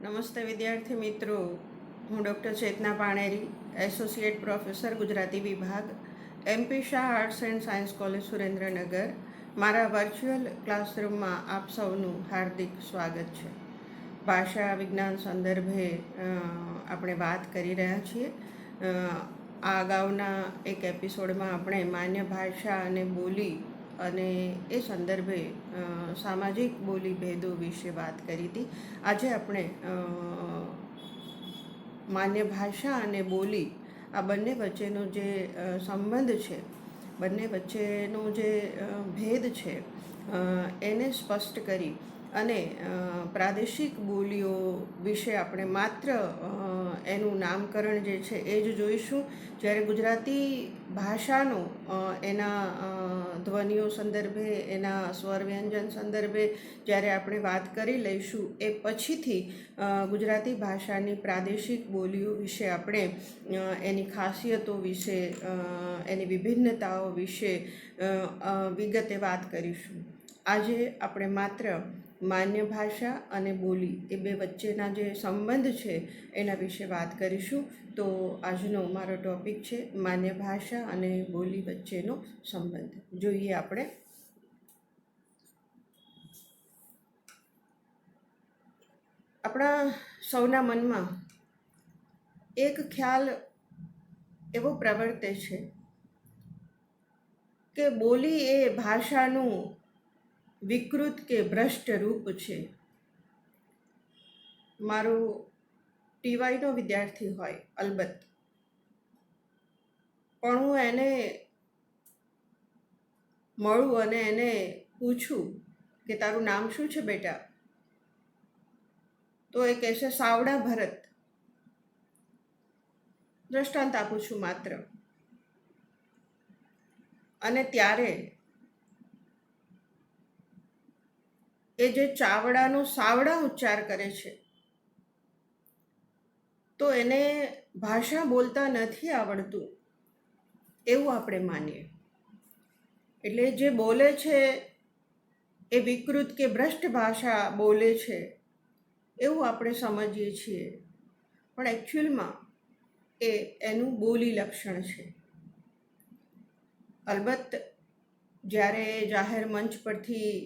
નમસ્તે વિદ્યાર્થી મિત્રો, હું ડૉક્ટર ચેતના પાણેરી, એસોસિએટ પ્રોફેસર ગુજરાતી વિભાગ, MP Shah arts and science college Surendranagar. મારા વર્ચ્યુઅલ ક્લાસરૂમમાં આપ સૌનું હાર્દિક સ્વાગત છે. ભાષા વિજ્ઞાન સંદર્ભે આપણે વાત કરી રહ્યા છીએ. આ અગાઉના એક એપિસોડમાં આપણે માન્ય ભાષા અને બોલી અને એ સંદર્ભે સામાજિક બોલી ભેદો વિશે વાત કરી હતી. આજે આપણે માન્ય ભાષા અને બોલી આ બંને વચ્ચેનો જે સંબંધ છે, બંને વચ્ચેનો જે ભેદ છે, એને સ્પષ્ટ કરી અને પ્રાદેશિક બોલીઓ વિશે આપણે માત્ર એનું નામકરણ જે છે એ જ જોઈશું. જ્યારે ગુજરાતી ભાષાનો એના ધ્વનિઓ સંદર્ભે, એના સ્વર વ્યંજન સંદર્ભે જ્યારે આપણે વાત કરી લઈશું, એ પછીથી ગુજરાતી ભાષાની પ્રાદેશિક બોલીઓ વિશે આપણે એની ખાસિયતો વિશે, એની વિભિન્નતાઓ વિશે વિગતે વાત કરીશું. આજે આપણે માત્ર માન્ય ભાષા અને બોલી એ બે વચ્ચેના જે સંબંધ છે એના વિશે વાત કરીશું. તો આજનો મારો ટૉપિક છે માન્ય ભાષા અને બોલી વચ્ચેનો સંબંધ. જોઈએ આપણે. આપણા સૌના મનમાં એક ખ્યાલ એવો પ્રવર્તે છે કે બોલી એ ભાષાનું વિકૃત કે ભ્રષ્ટ રૂપ છે. મારો ટીવાયનો વિદ્યાર્થી હોય અલબત્ત, પણ હું એને મળું અને એને પૂછું કે તારું નામ શું છે બેટા, તો એ કહેશે સાવડા ભરત. દ્રષ્ટાંત આપું છું માત્ર. અને ત્યારે એ જે ચાવડાનો સાવડા ઉચ્ચાર કરે છે, તો એને ભાષા બોલતા નથી આવડતું એવું આપણે માનીએ. એટલે જે બોલે છે એ વિકૃત કે ભ્રષ્ટ ભાષા બોલે છે એવું આપણે સમજીએ છીએ, પણ એકચ્યુઅલમાં એ એનું બોલી લક્ષણ છે. અલબત્ત જ્યારે જાહેર મંચ પરથી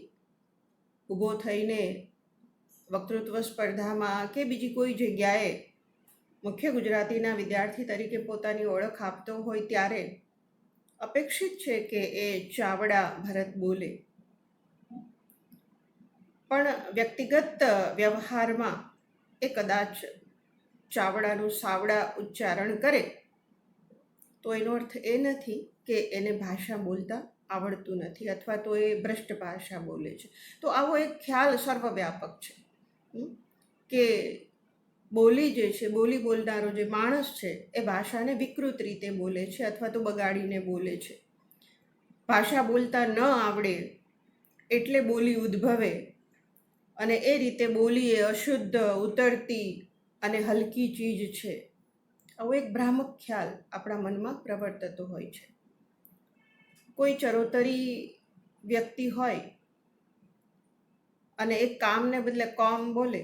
ઊભો થઈને વક્તૃત્વ સ્પર્ધામાં કે બીજી કોઈ જગ્યાએ મુખ્ય ગુજરાતીના વિદ્યાર્થી તરીકે પોતાની ઓળખ આપતો હોય ત્યારે અપેક્ષિત છે કે એ ચાવડા ભરત બોલે. પણ વ્યક્તિગત વ્યવહારમાં એ કદાચ ચાવડાનું સાવડા ઉચ્ચારણ કરે તો એનો અર્થ એ નથી કે એને ભાષા બોલતા આવડતું નથી અથવા તો એ ભ્રષ્ટ ભાષા બોલે છે. તો આવો એક ખ્યાલ સર્વવ્યાપક છે કે બોલી જે છે, બોલી બોલનારો જે માણસ છે એ ભાષાને વિકૃત રીતે બોલે છે અથવા તો બગાડીને બોલે છે. ભાષા બોલતા ન આવડે એટલે બોલી ઉદ્ભવે અને એ રીતે બોલી એ અશુદ્ધ, ઉતરતી અને હલકી ચીજ છે. આવો એક ભ્રામક ખ્યાલ આપણા મનમાં પ્રવર્તતો હોય છે. કોઈ ચરોતરી વ્યક્તિ હોય અને એક કામને બદલે કોમ બોલે,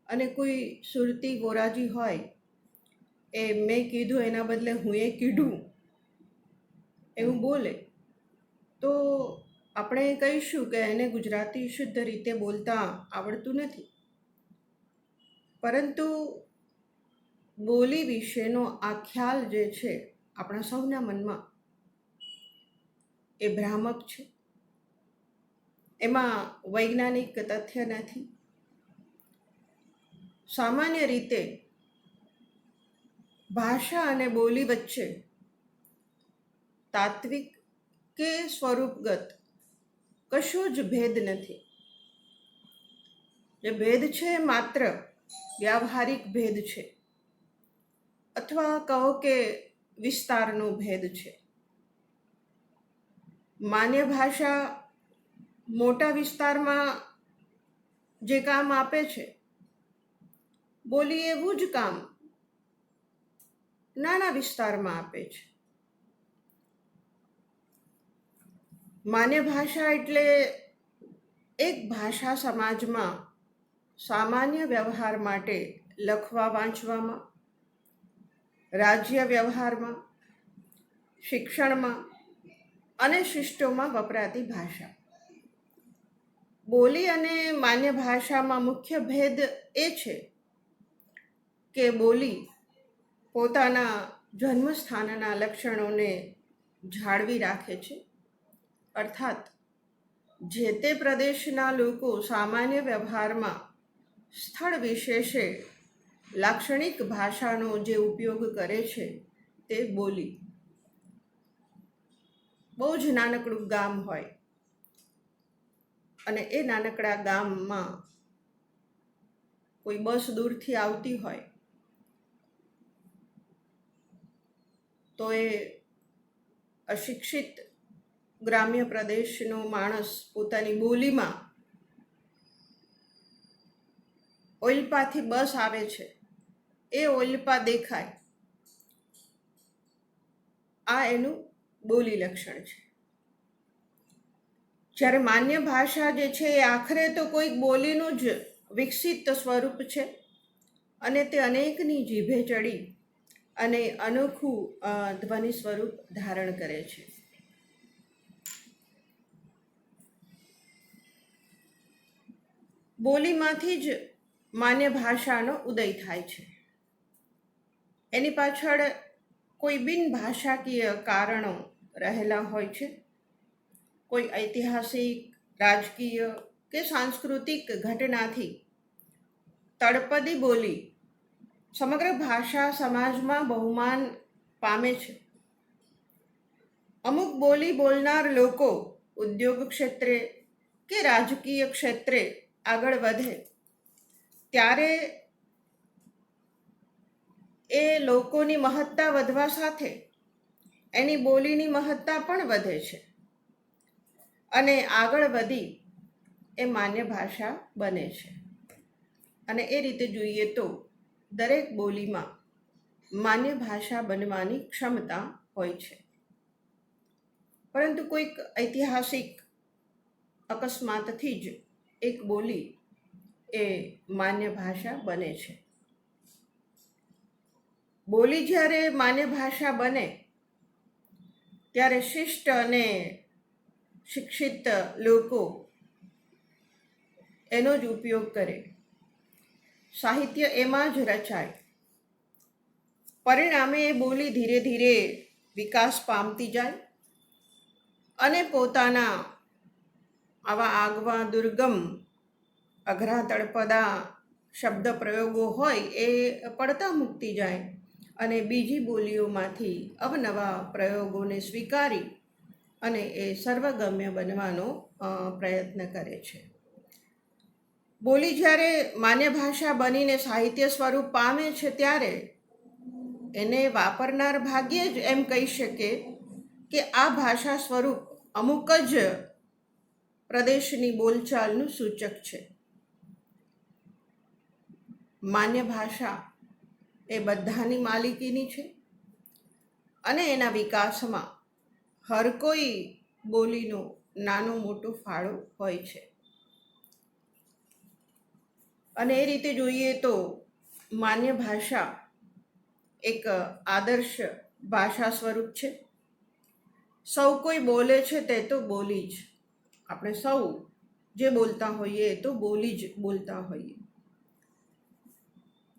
અને કોઈ સુરતી ગોરાજી હોય એ મેં કીધું એના બદલે હું એ કીધું એવું બોલે, તો આપણે કહીશું કે એને ગુજરાતી શુદ્ધ રીતે બોલતા આવડતું નથી. પરંતુ બોલી વિશેનો આ ખ્યાલ જે છે આપણા સૌના મનમાં એ ભ્રામક છે. એમાં વૈજ્ઞાનિક તથ્ય નથી. સામાન્ય રીતે ભાષા અને બોલી વચ્ચે તાત્વિક કે સ્વરૂપગત કશો જ ભેદ નથી. જે ભેદ છે માત્ર વ્યાવહારિક ભેદ છે અથવા કહો કે વિસ્તારનો ભેદ છે. માન્ય ભાષા મોટા વિસ્તારમાં જે કામ આપે છે, બોલી એવું જ કામ નાના વિસ્તારમાં આપે છે. માન્ય ભાષા એટલે એક ભાષા સમાજમાં સામાન્ય વ્યવહાર માટે લખવા વાંચવામાં, રાજ્ય વ્યવહારમાં, શિક્ષણમાં અને શિષ્ટોમાં વપરાતી ભાષા. બોલી અને માન્ય ભાષામાં મુખ્ય ભેદ એ છે કે બોલી પોતાના જન્મસ્થાનના લક્ષણોને જાળવી રાખે છે, અર્થાત જે તે પ્રદેશના લોકો સામાન્ય વ્યવહારમાં સ્થળ વિશેષે લાક્ષણિક ભાષાનો જે ઉપયોગ કરે છે તે બોલી. બહુ જ નાનકડું ગામ હોય અને એ નાનકડા ગામમાં કોઈ બસ દૂરથી આવતી હોય તો એ અશિક્ષિત ગ્રામ્ય પ્રદેશનો માણસ પોતાની બોલીમાં ઓલપાથી બસ આવે છે એ ઓલપા દેખાય, આ એનું બોલી લક્ષણ છે. જ્યારે માન્ય ભાષા જે છે એ આખરે તો કોઈક બોલીનું જ વિકસિત સ્વરૂપ છે અને તે અનેકની જીભે ચડી અને અનોખું ધ્વનિ સ્વરૂપ ધારણ કરે છે. બોલીમાંથી જ માન્ય ભાષાનો ઉદય થાય છે. એની પાછળ કોઈ બિન ભાષાકીય કારણો રહેલા હોય છે. કોઈ ઐતિહાસિક, રાજકીય કે સાંસ્કૃતિક ઘટનાથી તળપદી બોલી સમગ્ર ભાષા સમાજમાં બહુમાન પામે છે. અમુક બોલી બોલનાર લોકો ઉદ્યોગ ક્ષેત્રે કે રાજકીય ક્ષેત્રે આગળ વધે ત્યારે એ લોકોની મહત્તા વધવા સાથે એની બોલીની મહત્તા પણ વધે છે અને આગળ વધી એ માન્ય ભાષા બને છે. અને એ રીતે જોઈએ તો દરેક બોલીમાં માન્ય ભાષા બનવાની ક્ષમતા હોય છે. પરંતુ કોઈક ઐતિહાસિક અકસ્માતથી જ એક બોલી એ માન્ય ભાષા બને છે. બોલી જ્યારે માન્ય ભાષા બને ત્યારે શિષ્ટ અને શિક્ષિત લોકો એનો જ ઉપયોગ કરે, સાહિત્ય એમાં જ રચાય. પરિણામે એ બોલી ધીરે ધીરે વિકાસ પામતી જાય અને પોતાના આવા આગવા દુર્ગમ અઘરા તળપદા શબ્દ પ્રયોગો હોય એ પડતા મૂકતી જાય અને બીજી બોલીઓમાંથી અવનવા પ્રયોગોને સ્વીકારી અને એ સર્વગમ્ય બનવાનો પ્રયત્ન કરે છે. બોલી જ્યારે માન્ય ભાષા બનીને સાહિત્ય સ્વરૂપ પામે છે ત્યારે એને વાપરનાર ભાગ્યે જ એમ કહી શકે કે આ ભાષા સ્વરૂપ અમુક જ પ્રદેશની બોલચાલનું સૂચક છે. માન્ય ભાષા એ બધાની માલિકીની છે અને એના વિકાસમાં હર કોઈ બોલીનો નાનો મોટો ફાળો હોય છે. અને એ રીતે જોઈએ તો માન્ય ભાષા એક આદર્શ ભાષા સ્વરૂપ છે. સૌ કોઈ બોલે છે તે તો બોલી જ, આપણે સૌ જે બોલતા હોઈએ એ તો બોલી જ બોલતા હોઈએ.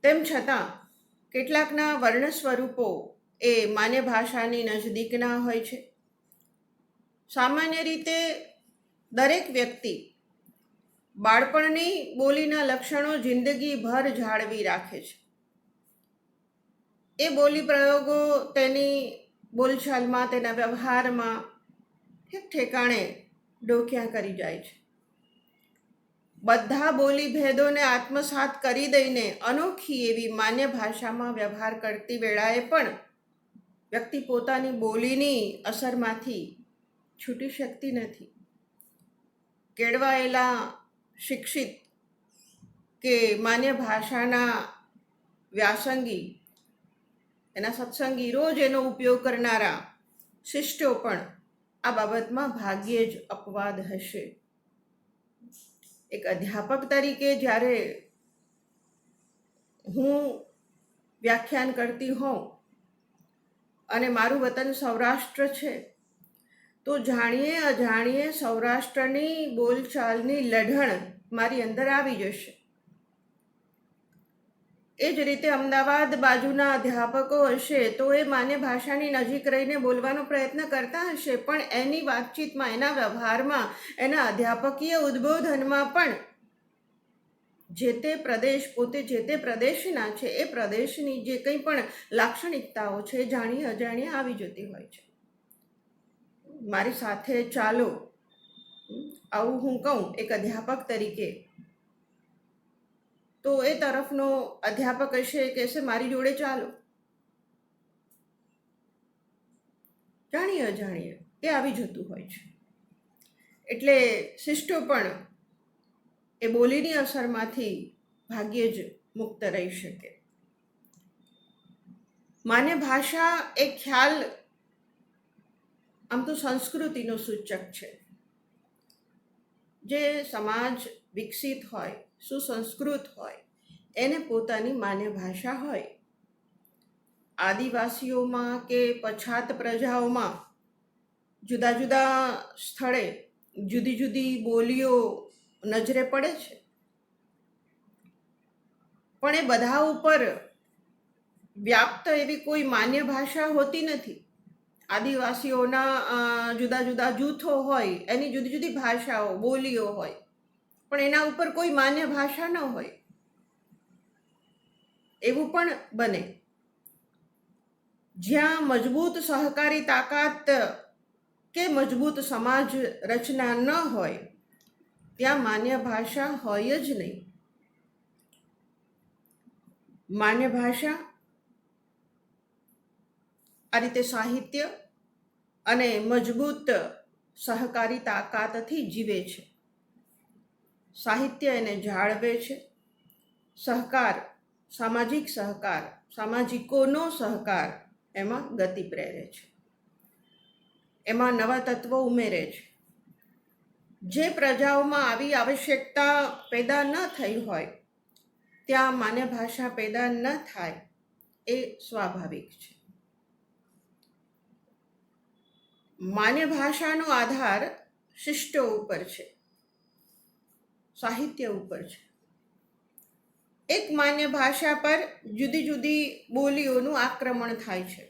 તેમ છતાં કેટલાકના વર્ણ સ્વરૂપો એ માન્ય ભાષાની નજદીકના હોય છે. સામાન્ય રીતે દરેક વ્યક્તિ બાળપણની બોલીના લક્ષણો જિંદગીભર જાળવી રાખે છે. એ બોલી પ્રયોગો તેની બોલચાલમાં, તેના વ્યવહારમાં ઠેક ઠેકાણે ડોક્યા કરી જાય છે. બધા બોલી ભેદોને આત્મસાત કરી દઈને અનોખી એવી માન્ય ભાષામાં વ્યવહાર કરતી વેળાએ પણ વ્યક્તિ પોતાની બોલીની અસરમાંથી છૂટી શકતી નથી. કેળવાયેલા, શિક્ષિત કે માન્ય ભાષાના વ્યાસંગી, એના સત્સંગી, રોજ એનો ઉપયોગ કરનારા શિષ્ટો પણ આ બાબતમાં ભાગ્યે જ અપવાદ હશે. એક અધ્યાપક તરીકે જ્યારે હું વ્યાખ્યાન કરતી હોઉં અને મારું વતન સૌરાષ્ટ્ર છે, તો જાણીએ અજાણીએ સૌરાષ્ટ્રની બોલચાલની લઢણ મારી અંદર આવી જશે. એ જ રીતે અમદાવાદ બાજુના અધ્યાપકો હશે તો એ માન્ય ભાષાની નજીક રહીને બોલવાનો પ્રયત્ન કરતા હશે, પણ એની વાતચીતમાં, એના વ્યવહારમાં, એના અધ્યાપકીય ઉદ્બોધનમાં પણ જે તે પ્રદેશ, પોતે જે તે પ્રદેશના છે એ પ્રદેશની જે કંઈ પણ લાક્ષણિકતાઓ છે એ જાણીએ અજાણીએ આવી જતી હોય છે. મારી સાથે ચાલો, આવું હું કહું એક અધ્યાપક તરીકે, તો એ તરફનો અધ્યાપક હશે કહેશે મારી જોડે ચાલો. જાણીએ અજાણીએ એ આવી જતું હોય છે. એટલે શિષ્ટો પણ એ બોલીની અસરમાંથી ભાગ્યે જ મુક્ત રહી શકે. માન્ય ભાષા એ ખ્યાલ આમ તો સંસ્કૃતિનો સૂચક છે. જે સમાજ વિકસિત હોય, સુસંસ્કૃત હોય, એને પોતાની માન્ય ભાષા હોય. આદિવાસીઓમાં કે પછાત પ્રજાઓમાં જુદા જુદા સ્થળે જુદી જુદી બોલીઓ નજરે પડે છે, પણ એ બધા ઉપર વ્યાપ્ત એવી કોઈ માન્ય ભાષા હોતી નથી. આદિવાસીઓના જુદા જુદા જૂથો હોય, એની જુદી જુદી ભાષાઓ, બોલીઓ હોય, પણ એના ઉપર કોઈ માન્ય ભાષા ન હોય. એવું પણ બને. જ્યાં મજબૂત સહકારી તાકાત કે મજબૂત સમાજ રચના ન હોય ત્યાં માન્ય ભાષા હોય જ નહીં. માન્ય ભાષા આ રીતે સાહિત્ય અને મજબૂત સહકારી તાકાતથી જીવે છે. સાહિત્ય એને જાળવે છે. સહકાર, સામાજિક સહકાર, સામાજિકોનો સહકાર એમાં ગતિ પ્રેરે છે, એમાં નવા તત્વો ઉમેરે છે. જે પ્રજાઓમાં આવી આવશ્યકતા પેદા ન થઈ હોય ત્યાં માન્ય ભાષા પેદા ન થાય એ સ્વાભાવિક છે. માન્ય ભાષાનો આધાર શિષ્ટો ઉપર છે, સાહિત્ય ઉપર છે. એક માન્ય ભાષા પર જુદી જુદી બોલીઓનું આક્રમણ થાય છે.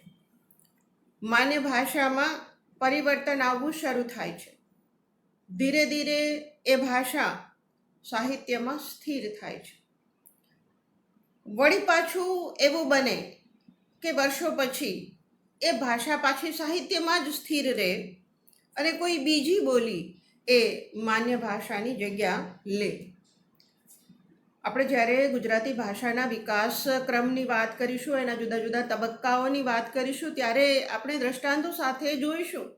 માન્ય ભાષામાં પરિવર્તન આવવું શરૂ થાય છે. ધીરે ધીરે એ ભાષા સાહિત્યમાં સ્થિર થાય છે. વળી પાછું એવું બને કે વર્ષો પછી એ ભાષા પાછી સાહિત્યમાં જ સ્થિર રહે અને કોઈ બીજી બોલી એ માન્ય ભાષાની જગ્યા લે. આપણે જ્યારે ગુજરાતી ભાષાના વિકાસ ક્રમની વાત કરીશું, એના જુદા જુદા તબક્કાઓની વાત કરીશું, ત્યારે આપણે દ્રષ્ટાંતો સાથે જોઈશું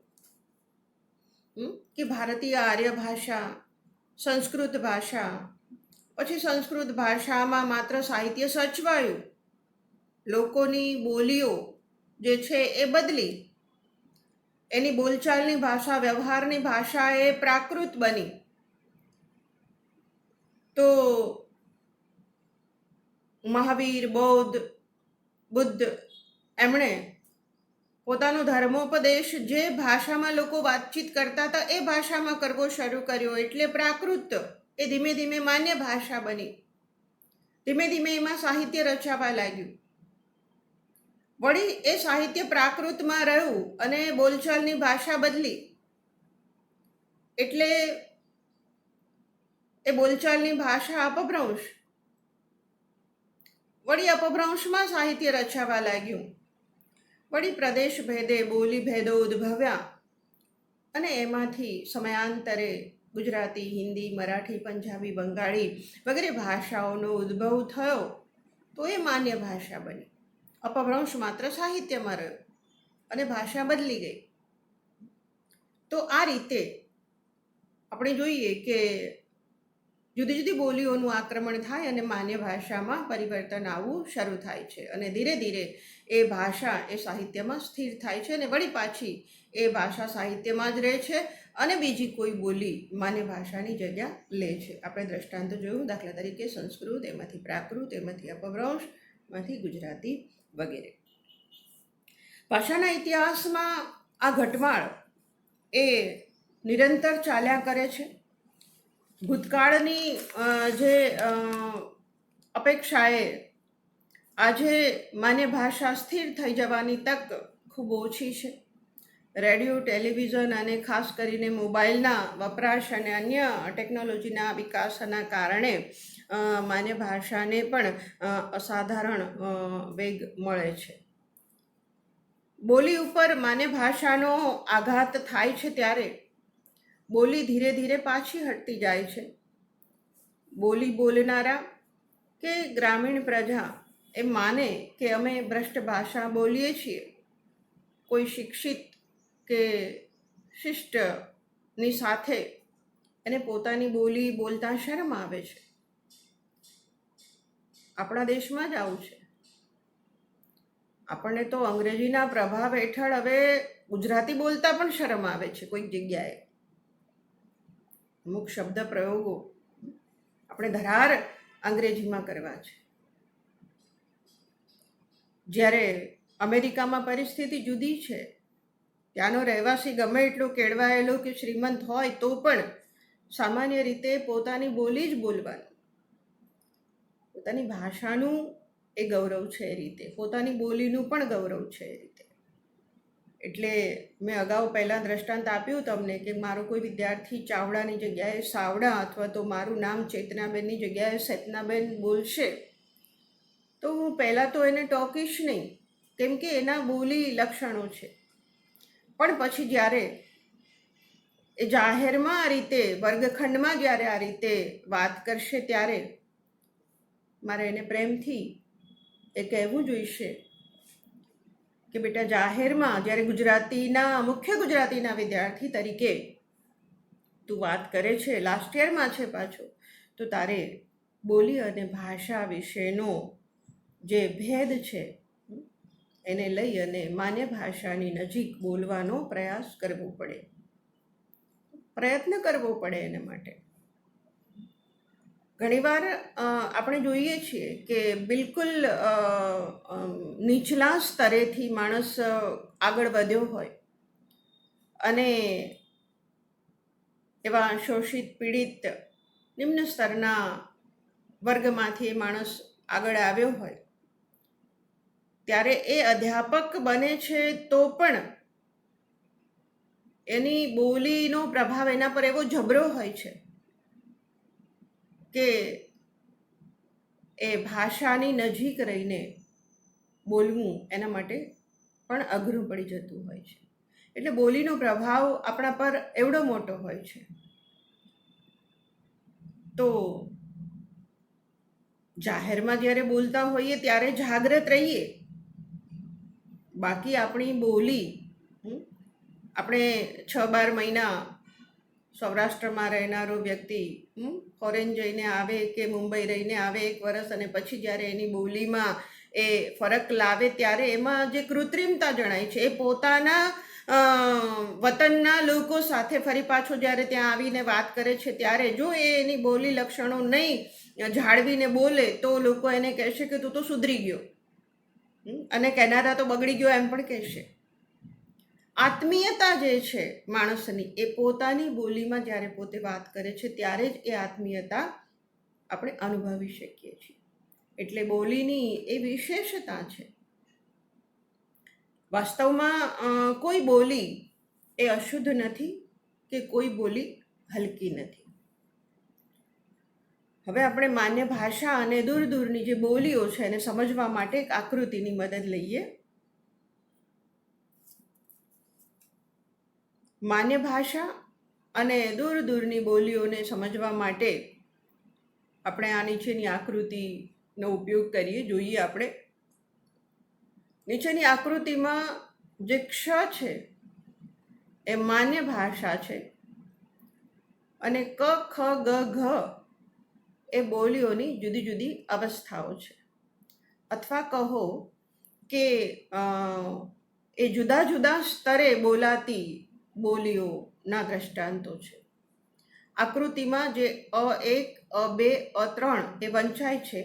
કે ભારતીય આર્ય ભાષા, સંસ્કૃત ભાષા, પછી સંસ્કૃત ભાષામાં માત્ર સાહિત્ય સચવાયું, લોકોની બોલીઓ જે છે એ બદલી, એની બોલચાલની ભાષા, વ્યવહારની ભાષા એ પ્રાકૃત બની. તો મહાવીર, બુદ્ધ એમણે પોતાનો ધર્મોપદેશ જે ભાષામાં લોકો વાતચીત કરતા હતા એ ભાષામાં કરવો શરૂ કર્યો, એટલે પ્રાકૃત એ ધીમે ધીમે માન્ય ભાષા બની. ધીમે ધીમે એમાં સાહિત્ય રચાવા લાગ્યું. વળી એ સાહિત્ય પ્રાકૃતમાં રહ્યું અને બોલચાલની ભાષા બદલી, એટલે એ બોલચાલની ભાષા અપભ્રંશ. વળી અપભ્રંશમાં સાહિત્ય રચાવા લાગ્યું. વળી પ્રદેશ ભેદે બોલી ભેદો ઉદ્ભવ્યા અને એમાંથી સમયાંતરે ગુજરાતી, હિન્દી, મરાઠી, પંજાબી, બંગાળી વગેરે ભાષાઓનો ઉદ્ભવ થયો તો એ માન્ય ભાષા બની. અપભ્રંશ માત્ર સાહિત્યમાં રહ્યો અને ભાષા બદલી ગઈ. તો આ રીતે આપણે જોઈએ કે જુદી જુદી બોલીઓનું આક્રમણ થાય અને માન્ય ભાષામાં પરિવર્તન આવવું શરૂ થાય છે અને ધીરે ધીરે એ ભાષા એ સાહિત્યમાં સ્થિર થાય છે અને વળી પાછી એ ભાષા સાહિત્યમાં જ રહે છે અને બીજી કોઈ બોલી માન્ય ભાષાની જગ્યા લે છે. આપણે દ્રષ્ટાંતો જોયું, દાખલા તરીકે સંસ્કૃત, એમાંથી પ્રાકૃત, એમાંથી અપભ્રંશ, એમાંથી ગુજરાતી વગેરે. ભાષાના ઇતિહાસમાં આ ઘટમાળ એ નિરંતર ચાલ્યા કરે છે. ભૂતકાળની જે અપેક્ષાએ આજે માન્ય ભાષા સ્થિર થઈ જવાની તક ખૂબ ઓછી છે. રેડિયો, ટેલિવિઝન અને ખાસ કરીને મોબાઈલના વપરાશ અને અન્ય ટેકનોલોજીના વિકાસના કારણે માન્ય ભાષાને પણ અસાધારણ વેગ મળે છે. બોલી ઉપર માન્ય ભાષાનો આઘાત થાય છે ત્યારે બોલી ધીરે ધીરે પાછી હટતી જાય છે. બોલી બોલનારા કે ગ્રામીણ પ્રજા એ માને કે અમે ભ્રષ્ટ ભાષા બોલીએ છીએ. કોઈ શિક્ષિત કે શિષ્ટની સાથે એને પોતાની બોલી બોલતા શરમ આવે છે. આપણા દેશમાં જ આવું છે. આપણને તો અંગ્રેજીના પ્રભાવ હેઠળ હવે ગુજરાતી બોલતા પણ શરમ આવે છે. કોઈક જગ્યાએ અમુક શબ્દ પ્રયોગો આપણે ધરાર અંગ્રેજીમાં કરવા છે. જ્યારે અમેરિકામાં પરિસ્થિતિ જુદી છે. ત્યાંનો રહેવાસી ગમે એટલો કેળવાયેલો કે શ્રીમંત હોય તો પણ સામાન્ય રીતે પોતાની બોલી જ બોલવાનું. પોતાની ભાષાનું એ ગૌરવ છે એ રીતે, પોતાની બોલીનું પણ ગૌરવ છે એ રીતે. એટલે મેં અગાઉ પહેલાં દ્રષ્ટાંત આપ્યું તમને કે મારો કોઈ વિદ્યાર્થી ચાવડાની જગ્યાએ સાવડા અથવા તો મારું નામ ચેતનાબેનની જગ્યાએ સતનાબેન બોલશે તો હું પહેલાં તો એને ટોકીશ નહીં, કેમ કે એના બોલી લક્ષણો છે. પણ પછી જ્યારે એ જાહેરમાં આ રીતે, વર્ગખંડમાં જ્યારે આ રીતે વાત કરશે ત્યારે મારે એને પ્રેમથી એ કહેવું જોઈશે કે બેટા, જાહેરમાં જ્યારે મુખ્ય ગુજરાતીના વિદ્યાર્થી તરીકે તું વાત કરે છે, લાસ્ટ યરમાં છે પાછો, તો તારે બોલી અને ભાષા વિશેનો જે ભેદ છે એને લઈ અને માન્ય ભાષાની નજીક બોલવાનો પ્રયાસ કરવો પડે, પ્રયત્ન કરવો પડે. એના માટે ઘણીવાર આપણે જોઈએ છીએ કે બિલકુલ નીચલા સ્તરેથી માણસ આગળ વધ્યો હોય અને એવા શોષિત, પીડિત, નિમ્ન સ્તરના વર્ગમાંથી એ માણસ આગળ આવ્યો હોય ત્યારે એ અધ્યાપક બને છે તો પણ એની બોલીનો પ્રભાવ એના પર એવો જબરો હોય છે કે એ ભાષાની નજીક રહીને બોલવું એના માટે પણ અઘરું પડી જતું હોય છે. એટલે બોલીનો પ્રભાવ આપણા પર એવડો મોટો હોય છે. તો જાહેરમાં જ્યારે બોલતા હોઈએ ત્યારે જાગ્રત રહીએ. બાકી આપણી બોલી, આપણે 6-12 મહિના સૌરાષ્ટ્રમાં રહેનારો વ્યક્તિ ફોરેન જઈને આવે કે મુંબઈ રહીને આવે 1 વર્ષ અને પછી જ્યારે એની બોલીમાં એ ફરક લાવે ત્યારે એમાં જે કૃત્રિમતા જણાય છે, એ પોતાના વતનના લોકો સાથે ફરી પાછો જ્યારે ત્યાં આવીને વાત કરે છે ત્યારે જો એ એની બોલી લક્ષણો નહીં જાળવીને બોલે તો લોકો એને કહેશે કે તું તો સુધરી ગયો, અને કહેનારા તો બગડી ગયો એમ પણ કહેશે. આત્મીયતા જે છે માણસની, એ પોતાની બોલીમાં જ્યારે પોતે વાત કરે છે ત્યારે જ એ આત્મીયતા આપણે અનુભવી શકીએ છીએ. એટલે બોલીની એ વિશેષતા છે. વાસ્તવમાં કોઈ બોલી એ અશુદ્ધ નથી કે કોઈ બોલી હલકી નથી. હવે આપણે માન્ય ભાષા અને દૂર દૂરની જે બોલીઓ છે એને સમજવા માટે એક આકૃતિની મદદ લઈએ. માન્ય ભાષા અને દૂર દૂરની બોલીઓને સમજવા માટે આપણે આ નીચેની આકૃતિનો ઉપયોગ કરીએ. જોઈએ આપણે નીચેની આકૃતિમાં જે ક્ષ છે એ માન્ય ભાષા છે અને ક, ખ, ગ, ઘ એ બોલીઓની જુદી જુદી અવસ્થાઓ છે. અથવા કહો કે એ જુદા જુદા સ્તરે બોલાતી બોલીઓ ના દ્રષ્ટાંતો છે. આકૃતિમાં જે A1, A2, A3 એ વંચાય છે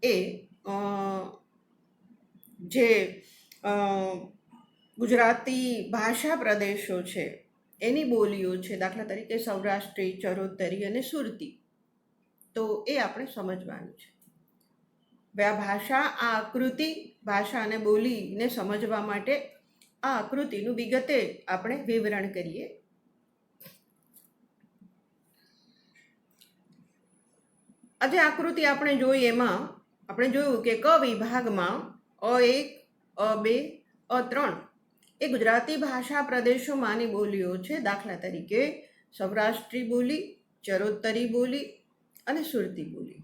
એ જે ગુજરાતી ભાષા પ્રદેશો છે એની બોલીઓ છે. દાખલા તરીકે સૌરાષ્ટ્રી, ચરોતરી અને સુરતી. તો એ આપણે સમજવાનું છે. આ ભાષા, આ આકૃતિ, ભાષા અને બોલીને સમજવા માટે આ આકૃતિનું વિગતે આપણે વિવરણ કરીએ. આજે આકૃતિ આપણે જોઈ એમાં આપણે જોયું કે ક વિભાગમાં A1, A2, A3 એ ગુજરાતી ભાષા પ્રદેશોમાંની બોલીઓ છે. દાખલા તરીકે સૌરાષ્ટ્રી બોલી, ચરોતરી બોલી અને સુરતી બોલી.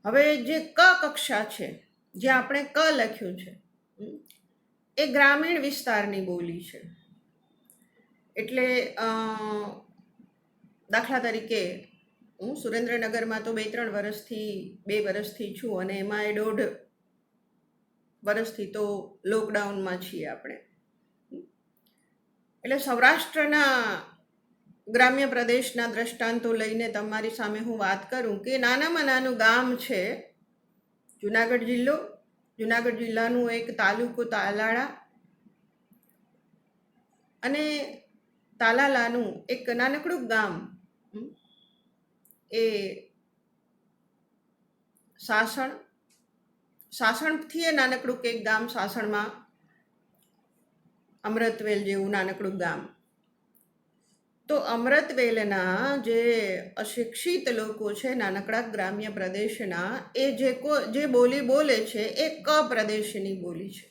હવે જે ક કક્ષા છે, જે આપણે ક લખ્યું છે, એ ગ્રામીણ વિસ્તારની બોલી છે. એટલે દાખલા તરીકે હું સુરેન્દ્રનગરમાં તો 2 વર્ષથી છું અને એમાં 1.5 વર્ષથી તો લોકડાઉનમાં છીએ આપણે. એટલે સૌરાષ્ટ્રના ગ્રામ્ય પ્રદેશના દ્રષ્ટાંતો લઈને તમારી સામે હું વાત કરું કે નાનામાં નાનું ગામ છે જુનાગઢ જિલ્લો. જુનાગઢ જિલ્લાનું એક તાલુકો તાલાળા અને તાલાલાનું એક નાનકડું ગામ એ સાસણથી એ નાનકડું એક ગામ, સાસણમાં અમૃતવેલ જેવું નાનકડું ગામ. તો અમૃતવેલના જે અશિક્ષિત લોકો છે નાનકડા ગ્રામ્ય પ્રદેશના, એ જે બોલી બોલે છે એ ક પ્રદેશની બોલી છે.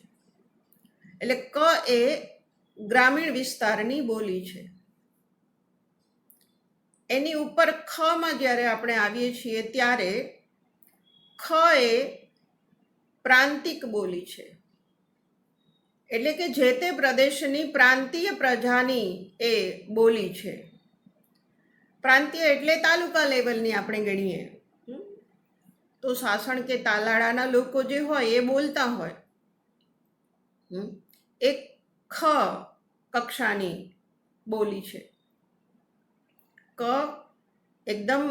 એટલે ક એ ગ્રામીણ વિસ્તારની બોલી છે. એની ઉપર ખમાં જ્યારે આપણે આવીએ છીએ ત્યારે ખ એ પ્રાંતિક બોલી છે. એટલે કે જે તે પ્રદેશની પ્રાંતીય પ્રજાની એ બોલી છે. પ્રાંતીય એટલે તાલુકા લેવલની આપણે ગણીએ તો સાસણ કે તાલાળાના લોકો જે હોય એ બોલતા હોય એ ખ કક્ષાની બોલી છે. ક એકદમ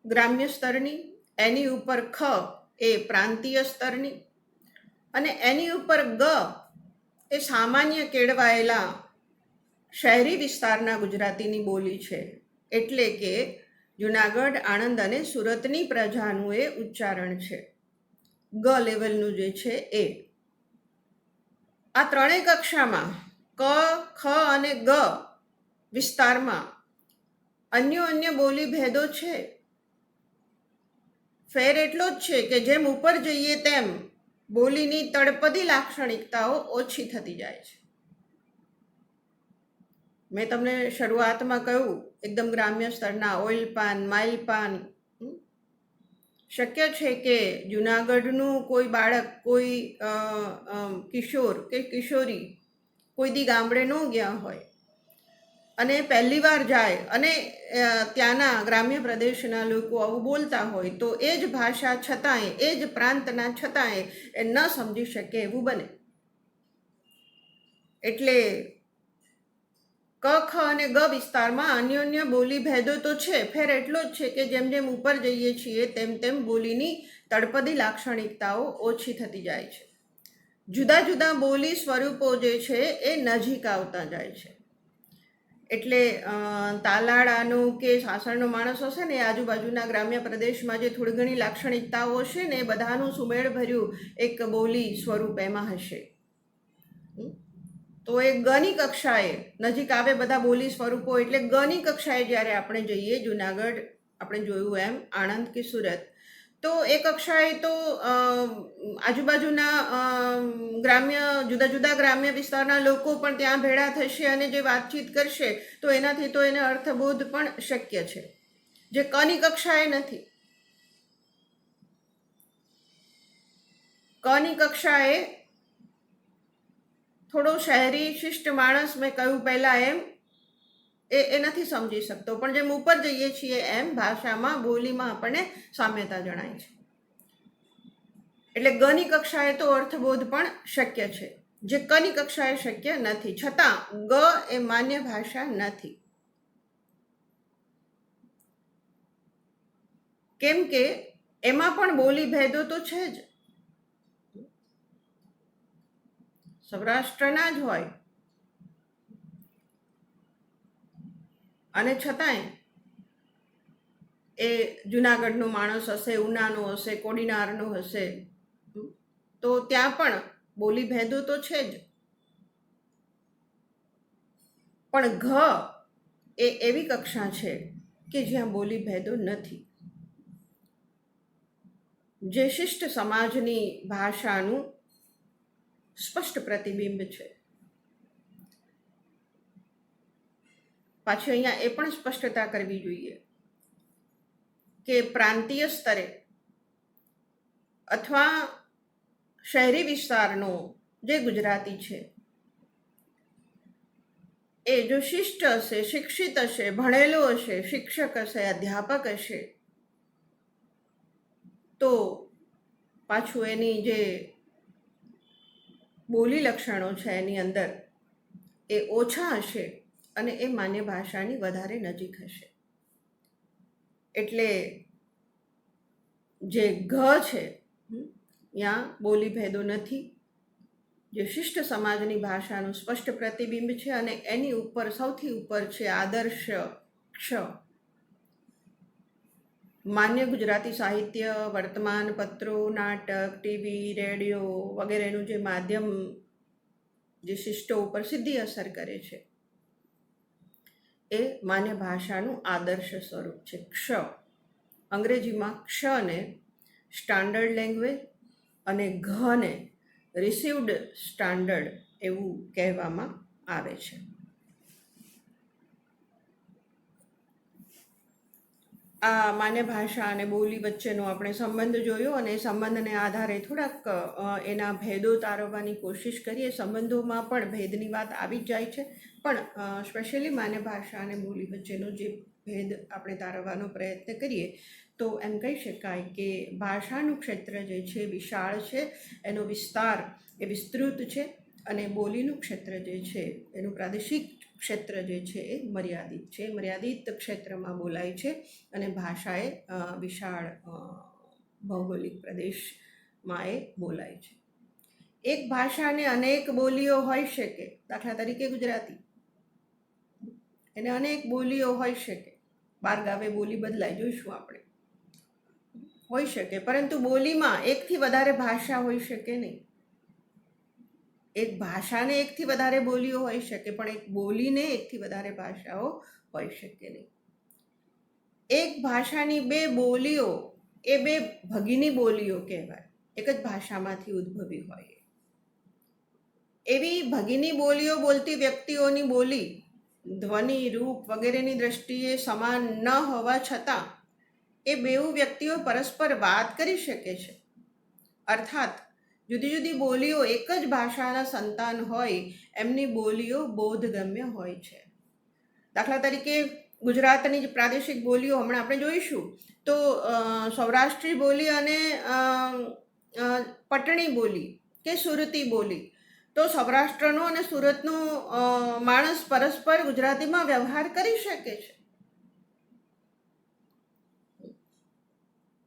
ગ્રામ્ય સ્તરની, એની ઉપર ખ એ પ્રાંતીય સ્તરની અને એની ઉપર ગ એ સામાન્ય કેળવાયેલા શહેરી વિસ્તારના ગુજરાતીની બોલી છે. એટલે કે જુનાગઢ, આણંદ અને સુરતની પ્રજાનું એ ઉચ્ચારણ છે. ગ લેવલનું જે છે એ. આ ત્રણેય કક્ષામાં ક, ખ અને ગ વિસ્તારમાં અન્ય બોલી ભેદો છે. ફેર એટલો જ છે કે જેમ ઉપર જઈએ તેમ બોલીની તળપદી લાક્ષણિકતાઓ ઓછી થતી જાય છે. મેં તમને શરૂઆતમાં કહ્યું એકદમ ગ્રામ્ય સ્તરના ઓઇલપાન, માઇલપાન. શક્ય છે કે જુનાગઢનું કોઈ બાળક, કોઈ કિશોર કે કિશોરી કોઈ દી ગામડે ન ગયા હોય અને પહેલી વાર જાય અને ત્યાંના ગ્રામ્ય પ્રદેશના લોકો આવું બોલતા હોય તો એ જ ભાષા છતાંય, એ જ પ્રાંતના છતાંય એ ન સમજી શકે એવું બને. એટલે ક, ખ અને ગ વિસ્તારમાં અન્ય બોલી ભેદો તો છે. ફેર એટલો જ છે કે જેમ જેમ ઉપર જઈએ છીએ તેમ તેમ બોલીની તળપદી લાક્ષણિકતાઓ ઓછી થતી જાય છે. જુદા જુદા બોલી સ્વરૂપો જે છે એ નજીક આવતા જાય છે. એટલે તાલાળાનો કે સાસણનો માણસ હશે ને, આજુબાજુના ગ્રામ્ય પ્રદેશમાં જે થોડી ઘણી લાક્ષણિકતાઓ હશે ને, એ બધાનું સુમેળભર્યું એક બોલી સ્વરૂપ એમાં હશે. તો એ ગની કક્ષાએ નજીક આવે બધા બોલી સ્વરૂપો. એટલે ગની કક્ષાએ જ્યારે આપણે જઈએ, જુનાગઢ આપણે જોયું એમ, આણંદ કે સુરત, તો એ કક્ષાએ તો આજુબાજુના જુદા જુદા ગ્રામ્ય વિસ્તારના લોકો પણ ત્યાં ભેળા થશે અને જે વાતચીત કરશે તો એનાથી તો એને અર્થબોધ પણ શક્ય છે, જે કની કક્ષાએ નથી. કની કક્ષાએ થોડો શહેરી શિષ્ટ માણસ, મેં કહ્યું પહેલાં એમ, એ નથી સમજી શકતો. પણ જેમ ઉપર જઈએ છીએ એમ ભાષામાં, બોલીમાં આપણને સામ્યતા જણાય છે. એટલે ગની કક્ષાએ તો અર્થબોધ પણ શક્ય છે. જે કની કક્ષાએ શક્ય નથી, છતાં ગ એ માન્ય ભાષા નથી. કેમ કે એમાં પણ બોલી ભેદો તો છે જ. સૌરાષ્ટ્રના જ હોય અને છતાંય એ જુનાગઢનો માણસ હશે, ઉનાનો હશે, કોડીનારનો હશે, તો ત્યાં પણ બોલી ભેદો તો છે જ. પણ ઘ એ એવી કક્ષા છે કે જ્યાં બોલી ભેદો નથી, જે શિષ્ટ સમાજની ભાષાનું સ્પષ્ટ પ્રતિબિંબ છે. પાછી અહીંયા એ પણ સ્પષ્ટતા કરવી જોઈએ કે પ્રાંતીય સ્તરે અથવા શહેરી વિસ્તારનો જે ગુજરાતી છે એ જો શિષ્ટ હશે, શિક્ષિત હશે, ભણેલો હશે, શિક્ષક હશે, અધ્યાપક હશે, તો પાછું એની જે બોલી લક્ષણો છે એની અંદર એ ઓછા હશે અને એ માન્ય ભાષાની વધારે નજીક હશે. એટલે જે ઘ છે ત્યાં બોલી ભેદો નથી, જે શિષ્ટ સમાજની ભાષાનું સ્પષ્ટ પ્રતિબિંબ છે અને એની ઉપર સૌથી ઉપર છે આદર્શ ક્ષ. માન્ય ગુજરાતી સાહિત્ય, વર્તમાન પત્રો, નાટક, ટીવી, રેડિયો વગેરેનું જે માધ્યમ જે શિષ્ટો ઉપર સીધી અસર કરે છે એ માન્ય ભાષાનું આદર્શ સ્વરૂપ છે. ક્ષ અંગ્રેજીમાં ક્ષને સ્ટાન્ડર્ડ લેંગ્વેજ અને ઘને રિસીવ્ડ સ્ટાન્ડર્ડ એવું કહેવામાં આવે છે. આ માન્ય ભાષા અને બોલી વચ્ચેનો આપણે સંબંધ જોયો અને એ સંબંધને આધારે થોડાક એના ભેદો તારવવાની કોશિશ કરીએ. સંબંધોમાં પણ ભેદની વાત આવી જ જાય છે, પણ સ્પેશિયલી માન્ય ભાષા અને બોલી વચ્ચેનો જે ભેદ આપણે તારવવાનો પ્રયત્ન કરીએ તો એમ કહી શકાય કે ભાષાનું ક્ષેત્ર જે છે વિશાળ છે, એનો વિસ્તાર એ વિસ્તૃત છે, અને બોલીનું ક્ષેત્ર જે છે એનું પ્રાદેશિક ક્ષેત્ર જે છે એ મર્યાદિત છે. મર્યાદિત ક્ષેત્રમાં બોલાય છે અને ભાષા એ વિશાળ ભૌગોલિક પ્રદેશમાં એ બોલાય છે. એક ભાષાને અનેક બોલીઓ હોઈ શકે, દાખલા તરીકે ગુજરાતી, એને અનેક બોલીઓ હોઈ શકે, બાર ગાવે બોલી બદલાય, જોઈશું આપણે, હોઈ શકે, પરંતુ બોલીમાં એકથી વધારે ભાષા હોઈ શકે નહીં. એક ભાષાને એકથી વધારે બોલીઓ હોઈ શકે, પણ એક બોલીને એકથી વધારે ભાષાઓ હોઈ શકે નહીં. એક ભાષાની બે બોલીઓ એ બે ભગીની બોલીઓ કહેવાય, એક જ ભાષામાંથી ઉદ્ભવી હોય. એવી ભગીની બોલીઓ બોલતી વ્યક્તિઓની બોલી ધ્વનિ, રૂપ વગેરેની દ્રષ્ટિએ સમાન ન હોવા છતાં એ બેઉ વ્યક્તિઓ પરસ્પર વાત કરી શકે છે. અર્થાત જુદી જુદી બોલીઓ એક જ ભાષાના સંતાન હોય એમની બોલીઓ બોધગમ્ય હોય છે. દાખલા તરીકે ગુજરાતની જે પ્રાદેશિક બોલીઓ હમણાં આપણે જોઈશું તો સૌરાષ્ટ્રી બોલી અને પટણી બોલી કે સુરતી બોલી, તો સૌરાષ્ટ્રનો અને સુરતનો માણસ પરસ્પર ગુજરાતીમાં વ્યવહાર કરી શકે છે.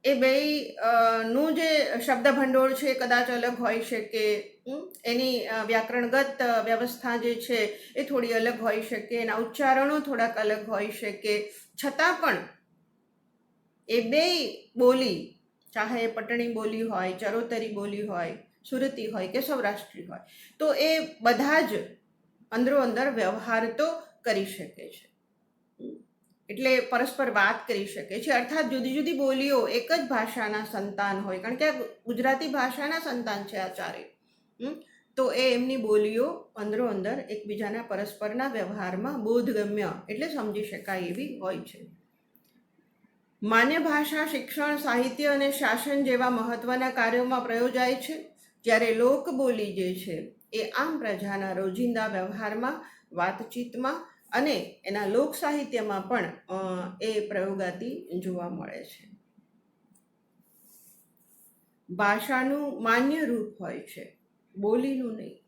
એ બે નું જે શબ્દ ભંડોળ છે કદાચ અલગ હોઈ શકે, એની વ્યાકરણગત વ્યવસ્થા જે છે એ થોડી અલગ હોઈ શકે, એના ઉચ્ચારણો થોડાક અલગ હોઈ શકે, છતાં પણ એ બે બોલી, ચાહે એ પટણી બોલી હોય, ચરોતરી બોલી હોય, સુરતી હોય કે સૌરાષ્ટ્રી હોય, તો એ બધા જ અંદરો અંદર વ્યવહાર તો કરી શકે છે, એટલે પરસ્પર વાત કરી શકે છે. અર્થાત જુદી જુદી બોલીઓ એક જ ભાષાના સંતાન હોય, કારણ કે આ ગુજરાતી ભાષાના સંતાન છે આ ચારે, તો એ એમની બોલીઓ અંદરો અંદર એકબીજાના પરસ્પરના વ્યવહારમાં બોધગમ્ય એટલે સમજી શકાય એવી હોય છે. માન્ય ભાષા શિક્ષણ, સાહિત્ય અને શાસન જેવા મહત્વના કાર્યોમાં પ્રયોજાય છે, જ્યારે લોકબોલી જે છે એ આમ પ્રજાના રોજિંદા વ્યવહારમાં, વાતચીતમાં અને એના લોક સાહિત્યમાં પણ એ પ્રયોગાતી જોવા મળે છે. ભાષાનું માન્ય રૂપ હોય છે, બોલીનું નહીં.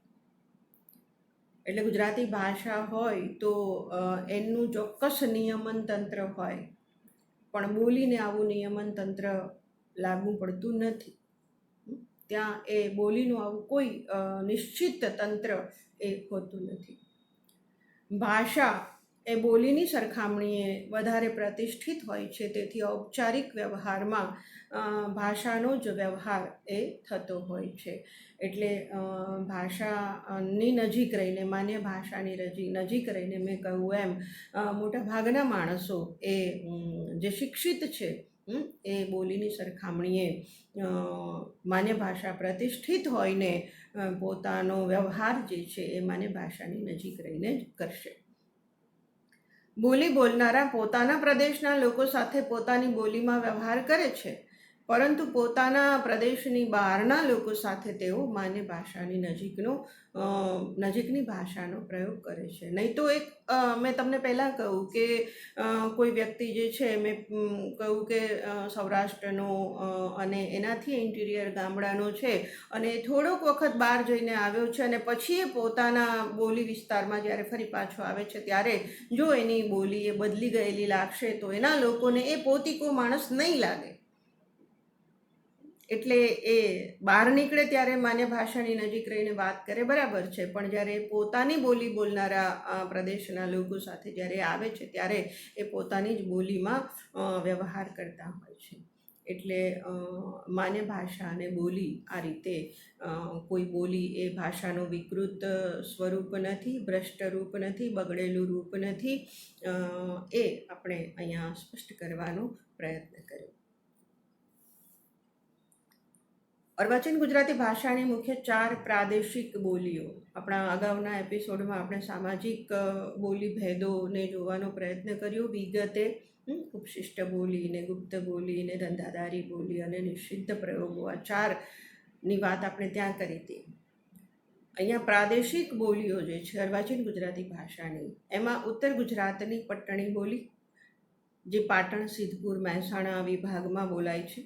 એટલે ગુજરાતી ભાષા હોય તો એનું ચોક્કસ નિયમન તંત્ર હોય, પણ બોલીને આવું નિયમન તંત્ર લાગુ પડતું નથી. ત્યાં એ બોલીનું આવું કોઈ નિશ્ચિત તંત્ર એ હોતું નથી. ભાષા એ બોલીની સરખામણીએ વધારે પ્રતિષ્ઠિત હોય છે, તેથી ઔપચારિક વ્યવહારમાં ભાષાનો જ વ્યવહાર એ થતો હોય છે. એટલે ભાષાની નજીક રહીને, માન્ય ભાષાની નજીક રહીને મેં કહ્યું એમ મોટા ભાગના માણસો એ જે શિક્ષિત છે એ બોલીની સરખામણીએ માન્ય ભાષા પ્રતિષ્ઠિત હોઈને પોતાનો વ્યવહાર જે છે એ માન્ય ભાષાની નજીક રહીને જ કરશે. બોલી બોલનારા પોતાના પ્રદેશના લોકો સાથે પોતાની બોલીમાં વ્યવહાર કરે છે, પરંતુ પોતાના પ્રદેશની બહારના લોકો સાથે તેઓ માન્ય ભાષાની નજીકની ભાષાનો પ્રયોગ કરે છે. નહીં તો મેં તમને પહેલાં કહ્યું કે કોઈ વ્યક્તિ જે છે, મેં કહ્યું કે સૌરાષ્ટ્રનો અને એનાથી ઇન્ટિરિયર ગામડાનો છે, અને થોડોક વખત બહાર જઈને આવ્યો છે, અને પછી એ પોતાના બોલી વિસ્તારમાં જ્યારે ફરી પાછો આવે છે ત્યારે જો એની બોલી એ બદલી ગયેલી લાગશે તો એના લોકોને એ પોતીકો માણસ નહીં લાગે. એટલે એ બહાર નીકળે ત્યારે માન્ય ભાષાની નજીક રહીને વાત કરે, બરાબર છે, પણ જ્યારે પોતાની બોલી બોલનારા પ્રદેશના લોકો સાથે જ્યારે આવે છે ત્યારે એ પોતાની જ બોલીમાં વ્યવહાર કરતા હોય છે. એટલે માન્ય ભાષા અને બોલી આ રીતે કોઈ બોલી એ ભાષાનું વિકૃત સ્વરૂપ નથી, ભ્રષ્ટ રૂપ નથી, બગડેલું રૂપ નથી. એ આપણે અહીંયા સ્પષ્ટ કરવાનો પ્રયત્ન કર્યો. અર્વાચીન ગુજરાતી ભાષાની મુખ્ય 4 પ્રાદેશિક બોલીઓ. આપણા અગાઉના એપિસોડમાં આપણે સામાજિક બોલી ભેદોને જોવાનો પ્રયત્ન કર્યો વિગતે. ઉપશિષ્ટ બોલી ને ગુપ્ત બોલી ને ધંધાદારી બોલી અને નિષિદ્ધ પ્રયોગો, આ 4ની વાત આપણે ત્યાં કરી હતી. અહીંયા પ્રાદેશિક બોલીઓ જે છે અર્વાચીન ગુજરાતી ભાષાની, એમાં ઉત્તર ગુજરાતની પટ્ટણી બોલી જે પાટણ, સિદ્ધપુર, મહેસાણા વિભાગમાં બોલાય છે.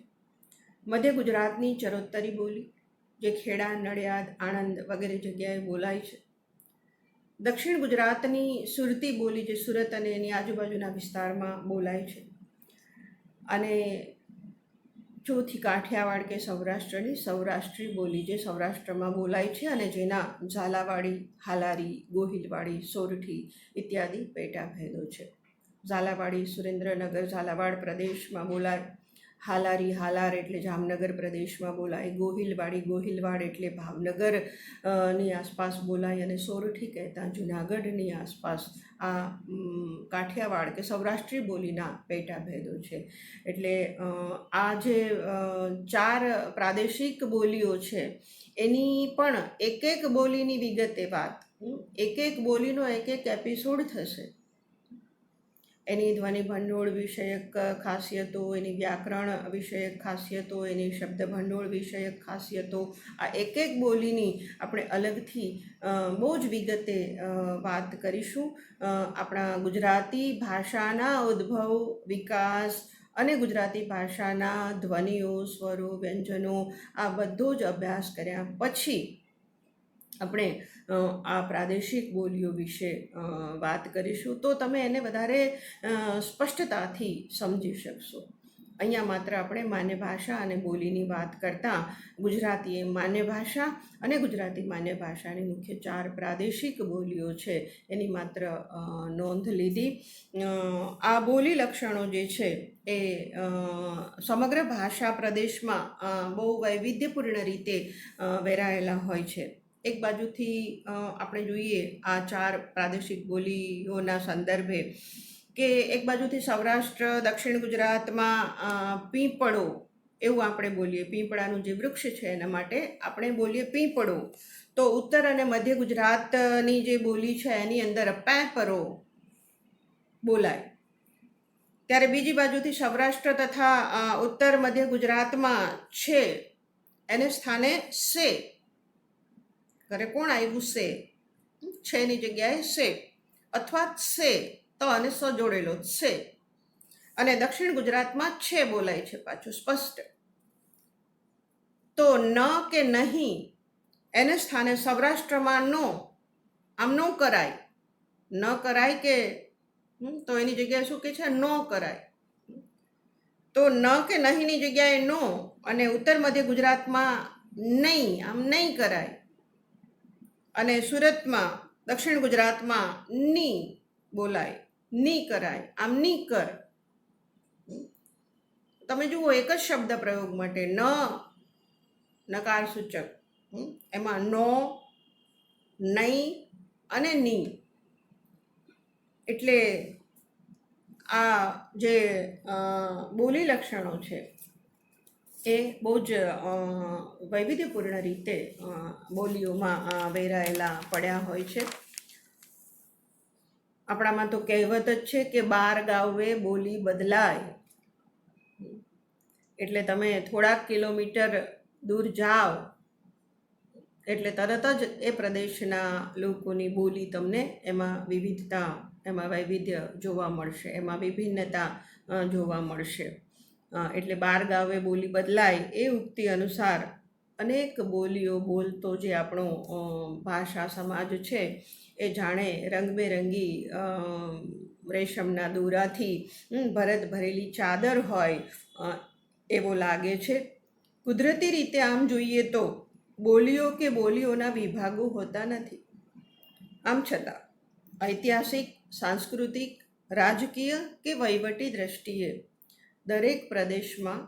મધ્ય ગુજરાતની ચરોતરી બોલી જે ખેડા, નડિયાદ, આણંદ વગેરે જગ્યાએ બોલાય છે. દક્ષિણ ગુજરાતની સુરતી બોલી જે સુરત અને એની આજુબાજુના વિસ્તારમાં બોલાય છે. અને ચોથી કાઠિયાવાડ કે સૌરાષ્ટ્રની સૌરાષ્ટ્રી બોલી જે સૌરાષ્ટ્રમાં બોલાય છે અને જેના ઝાલાવાડી, હાલારી, ગોહિલવાડી, સોરઠી ઇત્યાદિ પેટાભેદો છે. ઝાલાવાડી સુરેન્દ્રનગર, ઝાલાવાડ પ્રદેશમાં બોલાય. હાલારી, હાલાર એટલે જામનગર પ્રદેશમાં બોલાય. ગોહિલવાડ એટલે ભાવનગર ની આસપાસ બોલાય. અને સોરઠી કહેતા જુનાગઢની આસપાસ આ કાઠિયાવાડ કે સૌરાષ્ટ્રી બોલીના પેટાભેદો છે. એટલે આ જે 4 પ્રાદેશિક બોલીઓ છે એની પણ એક બોલીની વિગતે વાત, એક બોલીનો એક એપિસોડ થશે. એની ધ્વનિ ભંડોળ વિષયક ખાસિયતો, એની વ્યાકરણ વિષયક ખાસિયતો, એની શબ્દ ભંડોળ વિષયક ખાસિયતો, આ એક બોલીની આપણે અલગથી બહુ જ વિગતે વાત કરીશું. આપણા ગુજરાતી ભાષાના ઉદ્ભવ, વિકાસ અને ગુજરાતી ભાષાના ધ્વનિઓ, સ્વરો, વ્યંજનો આ બધો જ અભ્યાસ કર્યા પછી આપણે આ પ્રાદેશિક બોલીઓ વિશે વાત કરીશું, તો તમે એને વધારે સ્પષ્ટતાથી સમજી શકશો. અહીંયા માત્ર આપણે માન્ય ભાષા અને બોલીની વાત કરતાં ગુજરાતી એ માન્ય ભાષા અને ગુજરાતી માન્ય ભાષાની મુખ્ય 4 પ્રાદેશિક બોલીઓ છે એની માત્ર નોંધ લીધી. આ બોલી લક્ષણો જે છે એ સમગ્ર ભાષા પ્રદેશમાં બહુ વૈવિધ્યપૂર્ણ રીતે વેરાયેલા હોય છે. એક બાજુથી આપણે જોઈએ આ 4 પ્રાદેશિક બોલીઓના સંદર્ભે કે એક બાજુથી સૌરાષ્ટ્ર, દક્ષિણ ગુજરાતમાં પીપળો એવું આપણે બોલીએ, પીપળાનું જે વૃક્ષ છે એના માટે આપણે બોલીએ પીપળો. તો ઉત્તર અને મધ્ય ગુજરાતની જે બોલી છે એની અંદર પેપરો બોલાય. ત્યારે બીજી બાજુથી સૌરાષ્ટ્ર તથા ઉત્તર મધ્ય ગુજરાતમાં છે એને સ્થાને સે. ઘરે કોણ આવ્યું? સે. છેની જગ્યાએ સે અથવા સે, તો અને સ જોડેલો સે. અને દક્ષિણ ગુજરાતમાં છે બોલાય છે પાછું સ્પષ્ટ. તો ન કે નહીં એને સ્થાને સૌરાષ્ટ્રમાં નો આમ ન કરાય, ન કરાય કે તો એની જગ્યાએ શું કે છે? ન કરાય. તો ન કે નહીંની જગ્યાએ નો, અને ઉત્તર મધ્ય ગુજરાતમાં નહીં, આમ નહીં કરાય. અને સુરતમાં, દક્ષિણ ગુજરાતમાં ની બોલાય, ની કરાય, આમ ની કર. તમે જુઓ, એક જ શબ્દ પ્રયોગ માટે ન નકાર સૂચક, એમાં નો, નહીં અને ની. એટલે આ જે બોલી લક્ષણો છે એ બહુ જ વૈવિધ્યપૂર્ણ રીતે બોલીઓમાં વેરાયેલા પડ્યા હોય છે. આપણામાં તો કહેવત જ છે કે 12 ગાઉએ બોલી બદલાય. એટલે તમે થોડાક કિલોમીટર દૂર જાઓ એટલે તરત જ એ પ્રદેશના લોકોની બોલી તમને એમાં વિવિધતા, એમાં વૈવિધ્ય જોવા મળશે, એમાં વિભિન્નતા જોવા મળશે. એટલે 12 ગાવે બોલી બદલાય એ ઉક્તિ અનુસાર અનેક બોલીઓ બોલતો જે આપણો ભાષા સમાજ છે એ જાણે રંગબેરંગી રેશમના દોરાથી ભરત ભરેલી ચાદર હોય એવો લાગે છે. કુદરતી રીતે આમ જોઈએ તો બોલીઓ કે બોલીઓના વિભાગો હોતા નથી. આમ છતાં ઐતિહાસિક, સાંસ્કૃતિક, રાજકીય કે વહીવટી દ્રષ્ટિએ દરેક પ્રદેશમાં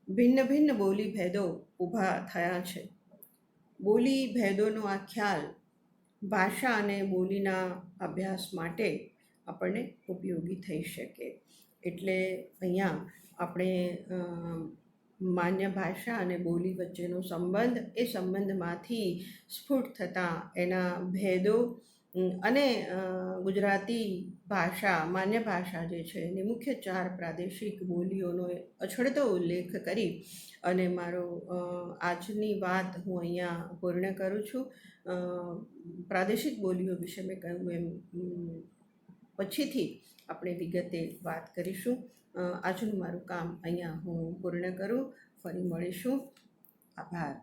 ભિન્ન ભિન્ન બોલી ભેદો ઊભા થયા છે. બોલી ભેદોનો આ ખ્યાલ ભાષા અને બોલીના અભ્યાસ માટે આપણને ઉપયોગી થઈ શકે. એટલે અહીંયા આપણે માન્ય ભાષા અને બોલી વચ્ચેનો સંબંધ, એ સંબંધમાંથી સ્ફુટ થતા એના ભેદો અને ગુજરાતી ભાષા, માન્ય ભાષા જે છે એની મુખ્ય 4 પ્રાદેશિક બોલીઓનો અછડતો ઉલ્લેખ કરી અને મારો આજની વાત હું અહીંયા પૂર્ણ કરું છું. પ્રાદેશિક બોલીઓ વિશે મેં કહ્યું એમ પછીથી આપણે વિગતે વાત કરીશું. આજનું મારું કામ અહીંયા હું પૂર્ણ કરું. ફરી મળીશું. આભાર.